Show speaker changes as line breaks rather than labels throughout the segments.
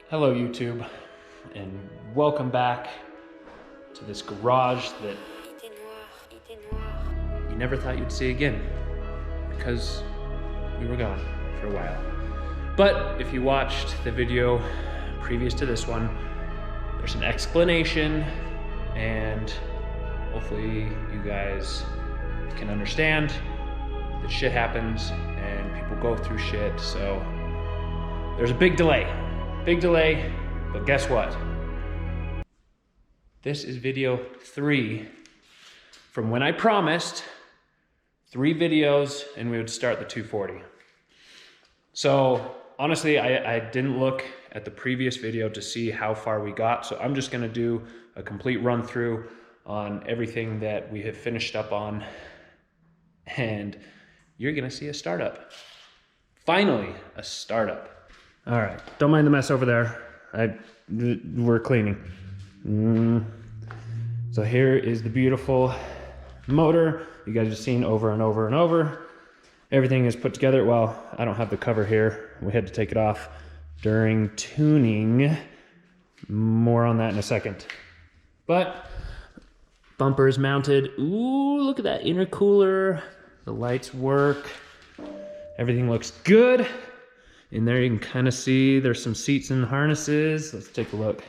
Hello YouTube, and welcome back to this garage that you never thought you'd see again because we were gone for a while. But if you watched the video previous to this one, there's an explanation and hopefully you guys can understand that shit happens and people go through shit, so there's a big delay, but guess what? This is video 3 from when I promised 3 videos and we would start the 240. So honestly, I didn't look at the previous video to see how far we got, so I'm just gonna do a complete run through on everything that we have finished up on, and you're gonna see a startup. Finally, a startup. All right, don't mind the mess over there. We're cleaning. So here is the beautiful motor you guys have seen over and over and over. Everything is put together. Well, I don't have the cover here. We had to take it off during tuning. More on that in a second. But bumper is mounted. Ooh, look at that intercooler. The lights work. Everything looks good. In there you can kind of see there's some seats and harnesses. Let's take a look.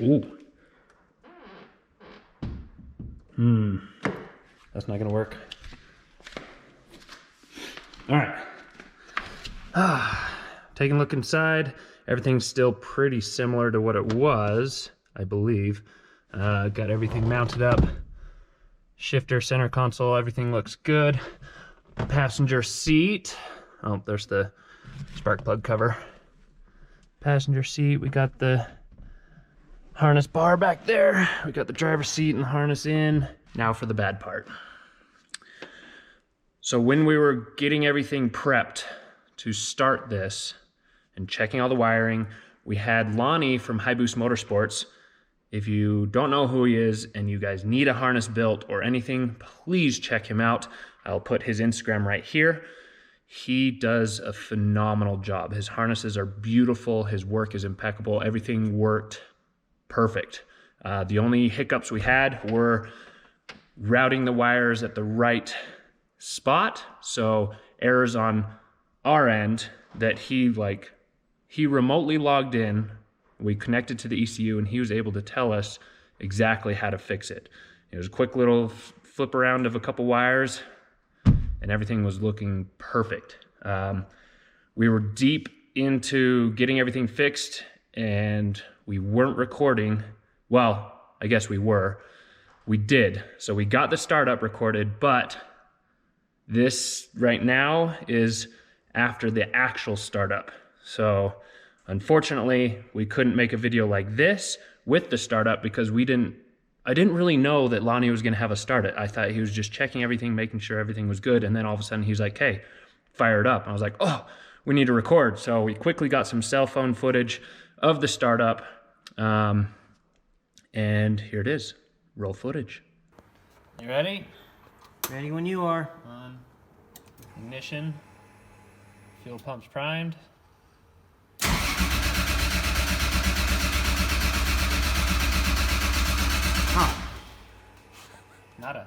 Ooh. That's not gonna work. All right. Taking a look inside. Everything's still pretty similar to what it was, I believe. Got everything mounted up. Shifter, center console, everything looks good. Passenger seat. Oh, there's the spark plug cover. Passenger seat, we got the harness bar back there. We got the driver's seat and the harness in. Now for the bad part. So when we were getting everything prepped to start this and checking all the wiring, we had Lonnie from High Boost Motorsports. If you don't know who he is and you guys need a harness built or anything, please check him out. I'll put his Instagram right here. He does a phenomenal job. His harnesses are beautiful. His work is impeccable. Everything worked perfect. The only hiccups we had were routing the wires at the right spot. So errors on our end that he remotely logged in. We connected to the ECU and he was able to tell us exactly how to fix it. It was a quick little flip around of a couple wires and everything was looking perfect. We were deep into getting everything fixed and we weren't recording. Well, I guess we were. We did. So we got the startup recorded, but this right now is after the actual startup. So unfortunately, we couldn't make a video like this with the startup because I didn't really know that Lonnie was gonna have a startup. I thought he was just checking everything, making sure everything was good, and then all of a sudden he's like, hey, fire it up. And I was like, oh, we need to record. So we quickly got some cell phone footage of the startup, and here it is, roll footage. You ready?
Ready when you are.
On, ignition, fuel pump's primed.
Huh.
Nada.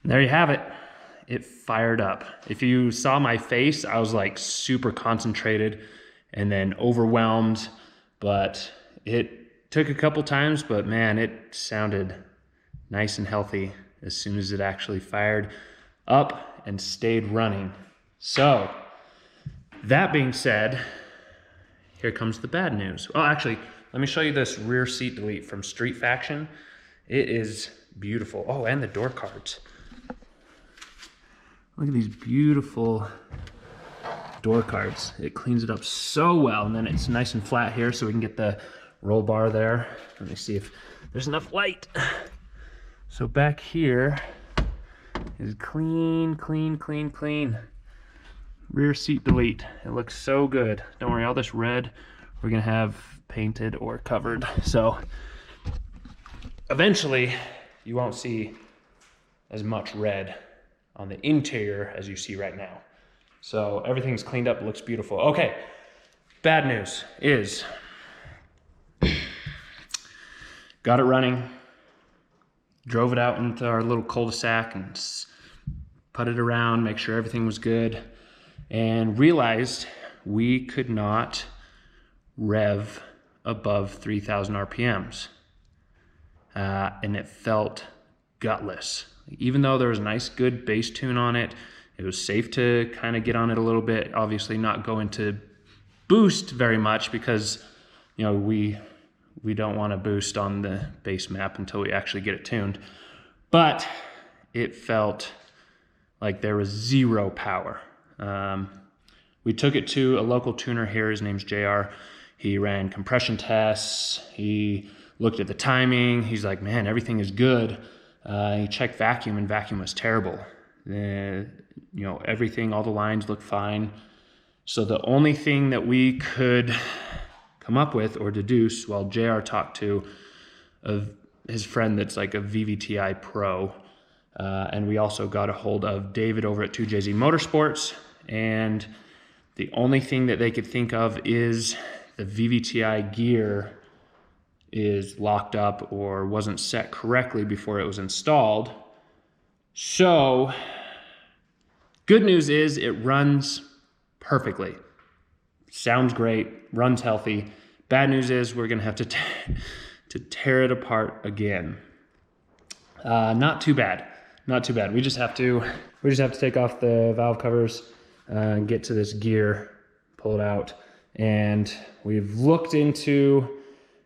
There you have it. It fired up. If you saw my face, I was like super concentrated and then overwhelmed, but it took a couple times, but man, it sounded nice and healthy as soon as it actually fired up and stayed running. So that being said, here comes the bad news. Well, actually, let me show you this rear seat delete from Street Faction. It is beautiful. Oh, and the door cards. Look at these beautiful door cards. It cleans it up so well, and then it's nice and flat here so we can get the roll bar there. Let me see if there's enough light. So back here is clean, clean, clean, clean. Rear seat delete. It looks so good. Don't worry, all this red we're gonna have painted or covered. So eventually you won't see as much red on the interior as you see right now. So everything's cleaned up, looks beautiful. Okay, bad news is got it running, drove it out into our little cul-de-sac and put it around, make sure everything was good, and realized we could not rev above 3,000 RPMs. And it felt gutless. Even though there was a nice good bass tune on it, it was safe to kind of get on it a little bit. Obviously not go into boost very much because, you know, we don't want to boost on the bass map until we actually get it tuned. But it felt like there was zero power. We took it to a local tuner here. His name's JR. He ran compression tests. He looked at the timing. He's like, man, everything is good. He checked vacuum, and vacuum was terrible. You know, everything, all the lines looked fine. So the only thing that we could come up with or deduce while JR talked to his friend that's like a VVTi pro, and we also got a hold of David over at 2JZ Motorsports, and the only thing that they could think of is the VVTi gear is locked up or wasn't set correctly before it was installed. So good news is it runs perfectly. Sounds great, runs healthy. Bad news is we're gonna have to tear it apart again. Not too bad, not too bad. We just have to take off the valve covers and get to this gear, pull it out. And we've looked into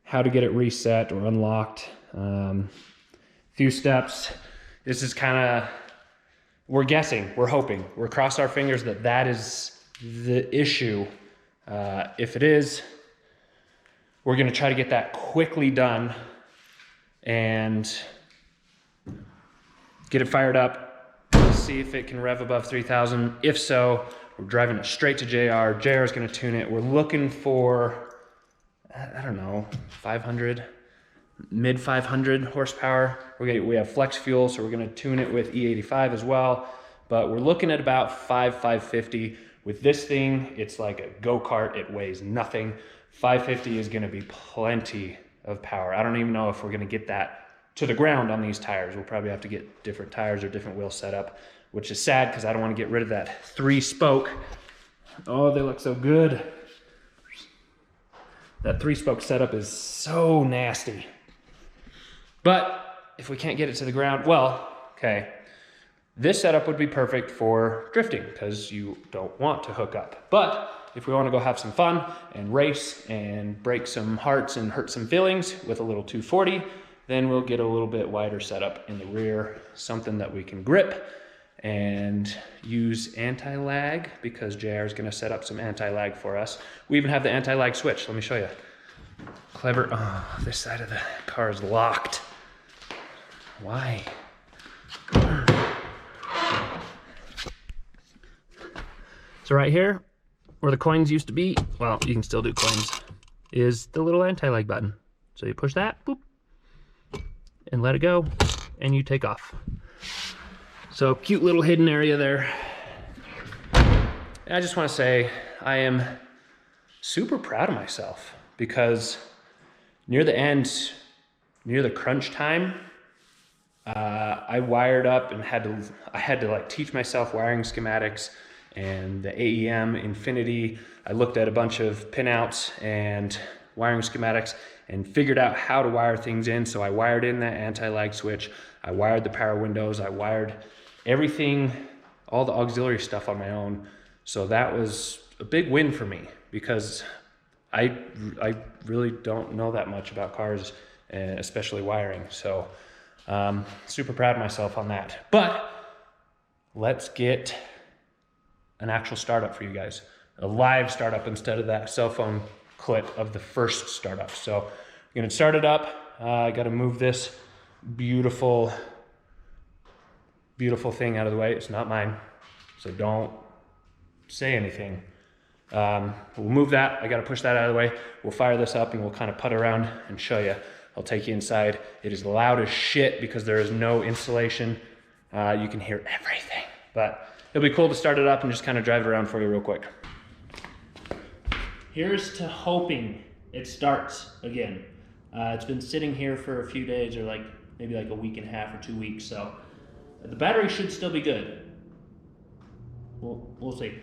how to get it reset or unlocked. Few steps. This is kind of, we're guessing, we're hoping, we're crossing our fingers that that is the issue. If it is, we're gonna try to get that quickly done and get it fired up, see if it can rev above 3,000. If so, we're driving it straight to JR. JR is gonna tune it. We're looking for, I don't know, 500, mid 500 horsepower. We have flex fuel, so we're gonna tune it with E85 as well. But we're looking at about 550. With this thing, it's like a go-kart. It weighs nothing. 550 is gonna be plenty of power. I don't even know if we're gonna get that to the ground on these tires. We'll probably have to get different tires or different wheel setup, which is sad because I don't want to get rid of that 3-spoke. Oh, they look so good. That 3-spoke setup is so nasty. But if we can't get it to the ground, well, okay. This setup would be perfect for drifting because you don't want to hook up. But if we want to go have some fun and race and break some hearts and hurt some feelings with a little 240, then we'll get a little bit wider setup in the rear, something that we can grip and use anti-lag because JR is going to set up some anti-lag for us. We even have the anti-lag switch. Let me show you. Clever. Oh, this side of the car is locked. Why? So right here, where the coins used to be, well, you can still do coins, is the little anti-lag button. So you push that, boop, and let it go, and you take off. So cute little hidden area there. I just want to say I am super proud of myself because near the end, near the crunch time, I wired up and I had to like teach myself wiring schematics and the AEM Infinity. I looked at a bunch of pinouts and wiring schematics and figured out how to wire things in. So I wired in that anti-lag switch. I wired the power windows. I wired everything, all the auxiliary stuff on my own. So that was a big win for me because I really don't know that much about cars, especially wiring. So super proud of myself on that. But let's get an actual startup for you guys, a live startup instead of that cell phone clip of the first startup. So I'm gonna start it up. I gotta move this beautiful thing out of the way. It's not mine, so don't say anything. We'll move that. I gotta push that out of the way. We'll fire this up and we'll kind of putt around and show you. I'll take you inside. It is loud as shit because there is no insulation. You can hear everything, but it'll be cool to start it up and just kind of drive it around for you real quick.
Here's to hoping it starts again. It's been sitting here for a few days, or maybe a week and a half or 2 weeks, so the battery should still be good. We'll see.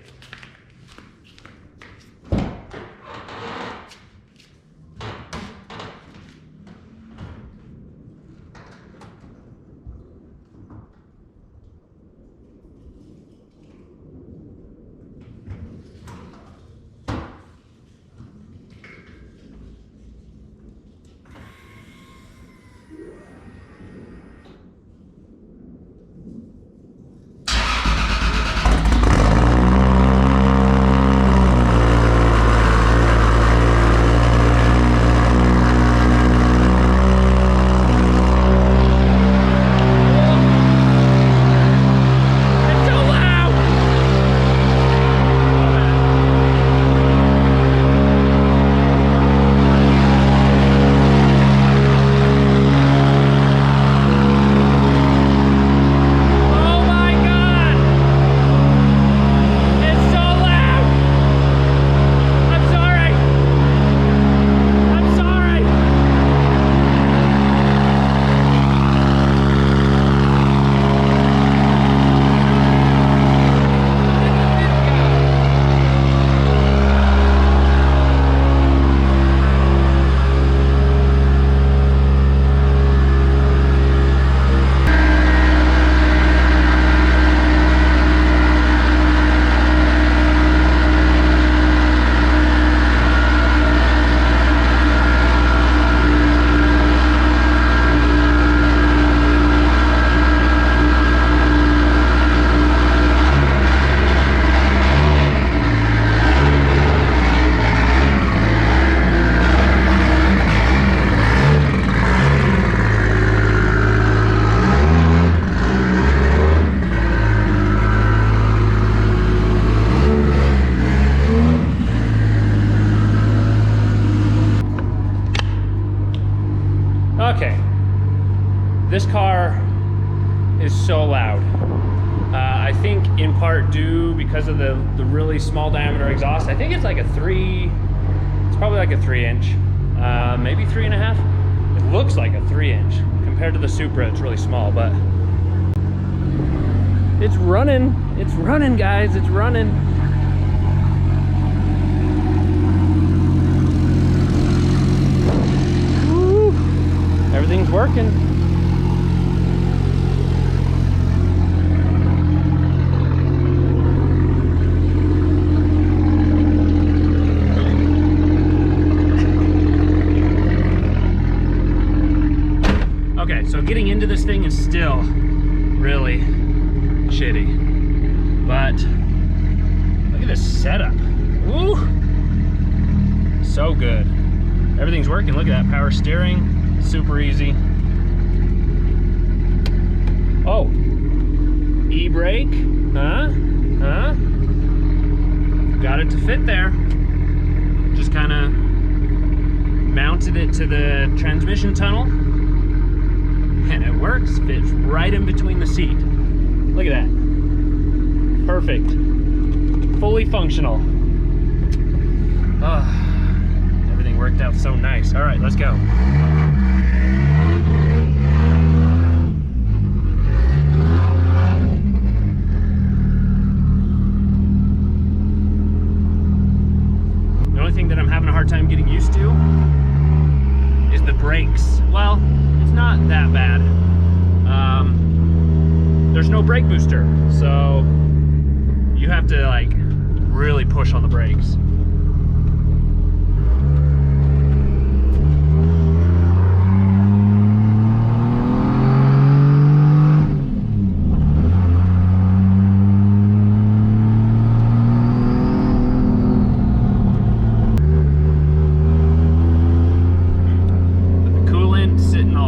Okay, this car is so loud. I think in part due because of the really small diameter exhaust. I think it's like it's probably like a 3-inch, maybe 3.5. It looks like a 3-inch. Compared to the Supra, it's really small, but it's running, guys, it's running. Woo. Everything's working. Okay, so getting into this thing is still really shitty, but look at this setup. Woo! So good. Everything's working. Look at that power steering, super easy. Oh, e-brake, huh? Got it to fit there. Just kind of mounted it to the transmission tunnel. And it works, fits right in between the seat. Look at that. Perfect. Fully functional. Everything worked out so nice. All right, let's go. no brake booster, so you have to like really push on the brakes.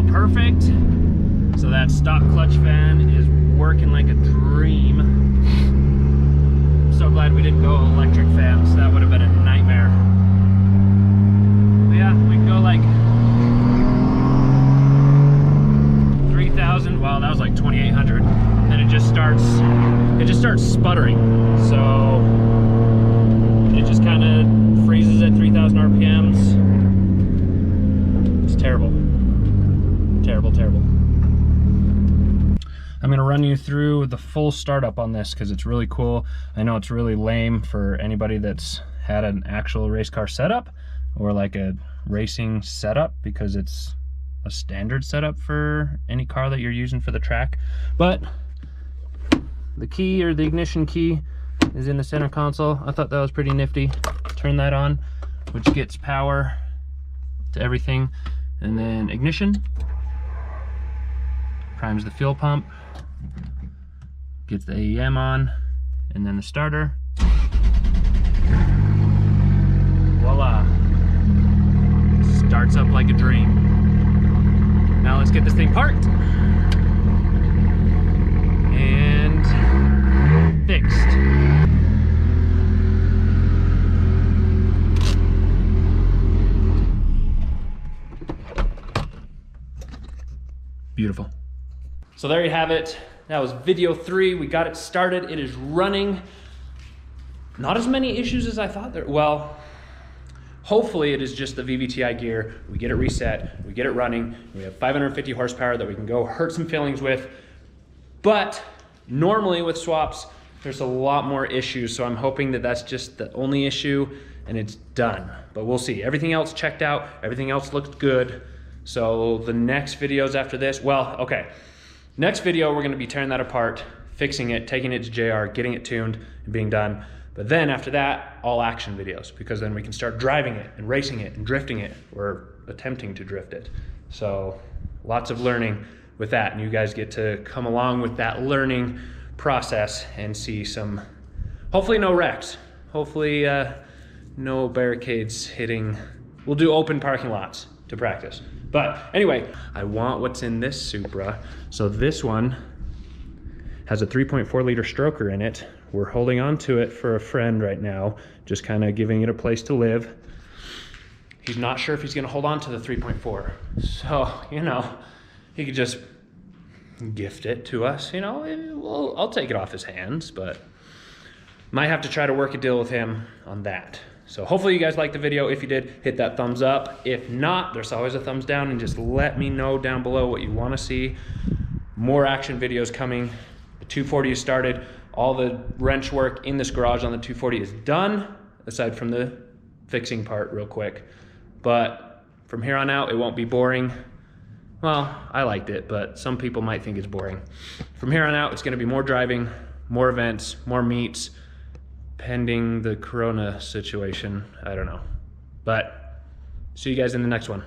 Perfect. So that stock clutch fan is working like a dream. I'm so glad we didn't go electric fans. That would have been a nightmare. But yeah, we can go like 3,000. Wow, that was like 2,800. And it just starts sputtering. So it just kind of freezes at 3,000 RPMs. It's terrible. Terrible, terrible. I'm gonna run you through the full startup on this because it's really cool. I know it's really lame for anybody that's had an actual race car setup or like a racing setup because it's a standard setup for any car that you're using for the track. But the key, or the ignition key, is in the center console. I thought that was pretty nifty. Turn that on, which gets power to everything. And then ignition. Primes the fuel pump, gets the AEM on, and then the starter. Voila. Starts up like a dream. Now let's get this thing parked and fixed. Beautiful. So there you have it. That was video 3. We got it started. It is running. Not as many issues as I thought there. Well, hopefully it is just the VVTi gear. We get it reset. We get it running. We have 550 horsepower that we can go hurt some feelings with. But normally with swaps, there's a lot more issues. So I'm hoping that that's just the only issue and it's done. But we'll see. Everything else checked out. Everything else looked good. So the next videos after this, well, okay. Next video, we're gonna be tearing that apart, fixing it, taking it to JR, getting it tuned and being done. But then after that, all action videos, because then we can start driving it and racing it and drifting it, or attempting to drift it. So lots of learning with that, and you guys get to come along with that learning process and see some, hopefully no wrecks, hopefully no barricades hitting. We'll do open parking lots to practice. But anyway, I want what's in this Supra. So this one has a 3.4 liter stroker in it. We're holding on to it for a friend right now, just kind of giving it a place to live. He's not sure if he's gonna hold on to the 3.4. So, you know, he could just gift it to us, you know, I'll take it off his hands, but might have to try to work a deal with him on that. So hopefully you guys liked the video. If you did, hit that thumbs up. If not, there's always a thumbs down, and just let me know down below what you want to see. More action videos coming. The 240 is started. All the wrench work in this garage on the 240 is done, aside from the fixing part real quick. But from here on out, it won't be boring. Well, I liked it, but some people might think it's boring. From here on out, it's going to be more driving, more events, more meets, pending the Corona situation. I don't know. But see you guys in the next one.